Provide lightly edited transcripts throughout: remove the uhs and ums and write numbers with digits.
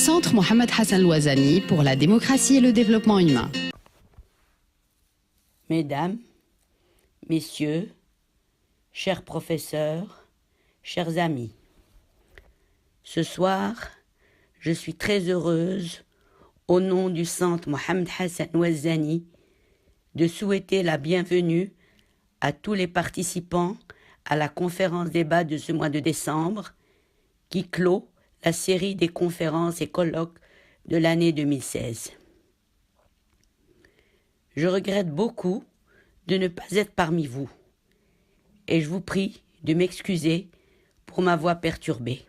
Centre Mohamed Hassan Louazani pour la démocratie et le développement humain. Mesdames, Messieurs, chers professeurs, chers amis, ce soir, je suis très heureuse, au nom du Centre Mohamed Hassan Louazani, de souhaiter la bienvenue à tous les participants à la conférence débat de ce mois de décembre, qui clôt la série des conférences et colloques de l'année 2016. Je regrette beaucoup de ne pas être parmi vous, et je vous prie de m'excuser pour ma voix perturbée.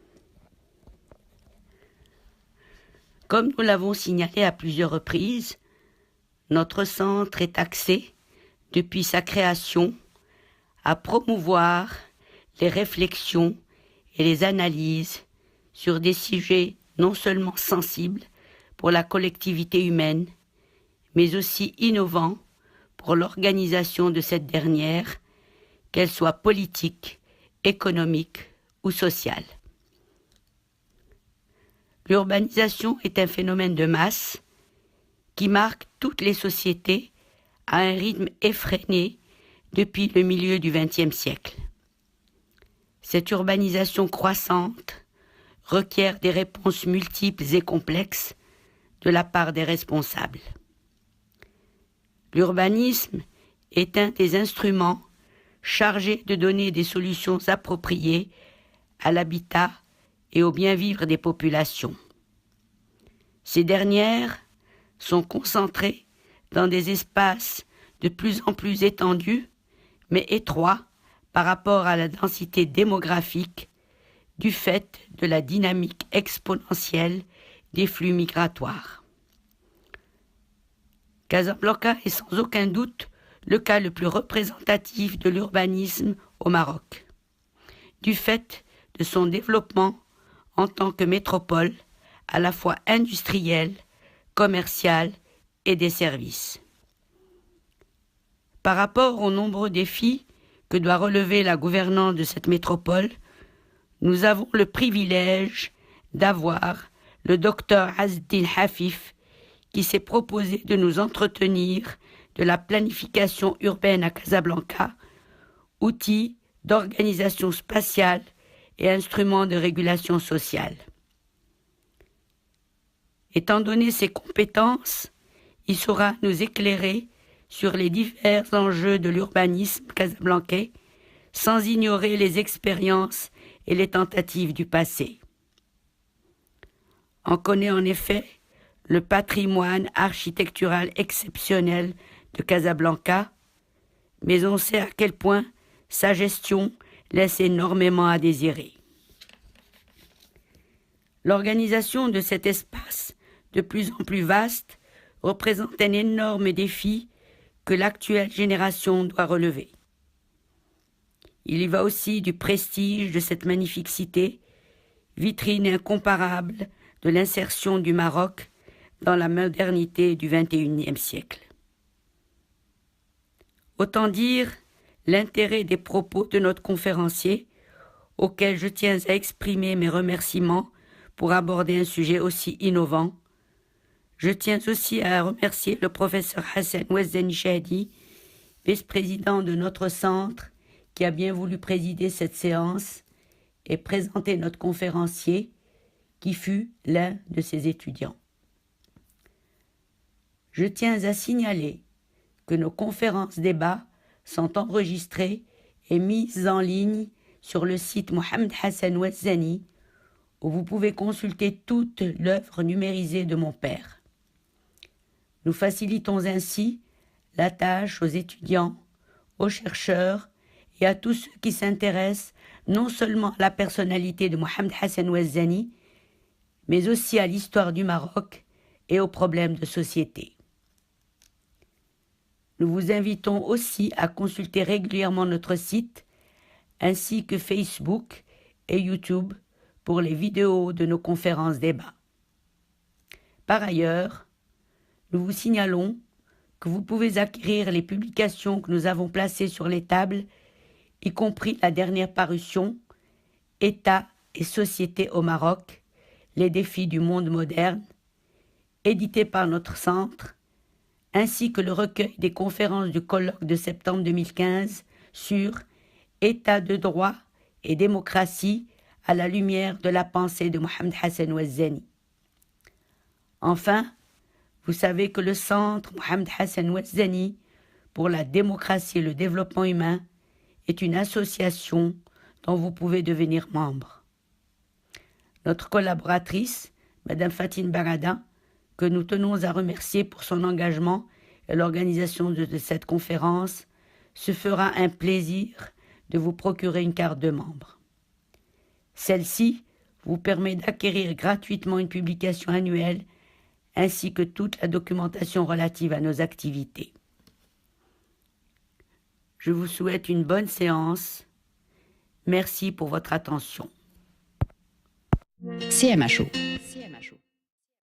Comme nous l'avons signalé à plusieurs reprises, notre centre est axé, depuis sa création, à promouvoir les réflexions et les analyses sur des sujets non seulement sensibles pour la collectivité humaine, mais aussi innovants pour l'organisation de cette dernière, qu'elle soit politique, économique ou sociale. L'urbanisation est un phénomène de masse qui marque toutes les sociétés à un rythme effréné depuis le milieu du XXe siècle. Cette urbanisation croissante requiert des réponses multiples et complexes de la part des responsables. L'urbanisme est un des instruments chargés de donner des solutions appropriées à l'habitat et au bien-vivre des populations. Ces dernières sont concentrées dans des espaces de plus en plus étendus, mais étroits par rapport à la densité démographique du fait de la dynamique exponentielle des flux migratoires. Casablanca est sans aucun doute le cas le plus représentatif de l'urbanisme au Maroc, du fait de son développement en tant que métropole à la fois industrielle, commerciale et des services. Par rapport aux nombreux défis que doit relever la gouvernance de cette métropole, nous avons le privilège d'avoir le docteur Azzdine Hafif qui s'est proposé de nous entretenir de la planification urbaine à Casablanca, outil d'organisation spatiale et instrument de régulation sociale. Étant donné ses compétences, il saura nous éclairer sur les divers enjeux de l'urbanisme casablancais sans ignorer les expériences et les tentatives du passé. On connaît en effet le patrimoine architectural exceptionnel de Casablanca, mais on sait à quel point sa gestion laisse énormément à désirer. L'organisation de cet espace de plus en plus vaste représente un énorme défi que l'actuelle génération doit relever. Il y va aussi du prestige de cette magnifique cité, vitrine incomparable de l'insertion du Maroc dans la modernité du XXIe siècle. Autant dire l'intérêt des propos de notre conférencier, auquel je tiens à exprimer mes remerciements pour aborder un sujet aussi innovant. Je tiens aussi à remercier le professeur Hassan Louazani Chahdi, vice-président de notre centre, qui a bien voulu présider cette séance et présenter notre conférencier, qui fut l'un de ses étudiants. Je tiens à signaler que nos conférences débats sont enregistrées et mises en ligne sur le site Mohamed Hassan Louazani, où vous pouvez consulter toute l'œuvre numérisée de mon père. Nous facilitons ainsi la tâche aux étudiants, aux chercheurs et à tous ceux qui s'intéressent non seulement à la personnalité de Mohamed Hassan Louazani, mais aussi à l'histoire du Maroc et aux problèmes de société. Nous vous invitons aussi à consulter régulièrement notre site, ainsi que Facebook et YouTube pour les vidéos de nos conférences débats. Par ailleurs, nous vous signalons que vous pouvez acquérir les publications que nous avons placées sur les tables, y compris la dernière parution « État et société au Maroc, Les défis du monde moderne, édité par notre centre, ainsi que le recueil des conférences du colloque de septembre 2015 sur État de droit et démocratie à la lumière de la pensée de Mohamed Hassan Ouazzani. Enfin, vous savez que le Centre Mohamed Hassan Ouazzani pour la démocratie et le développement humain est une association dont vous pouvez devenir membre. Notre collaboratrice, Madame Fatine Barada, que nous tenons à remercier pour son engagement et l'organisation de cette conférence, se fera un plaisir de vous procurer une carte de membre. Celle-ci vous permet d'acquérir gratuitement une publication annuelle ainsi que toute la documentation relative à nos activités. Je vous souhaite une bonne séance. Merci pour votre attention. CMHO.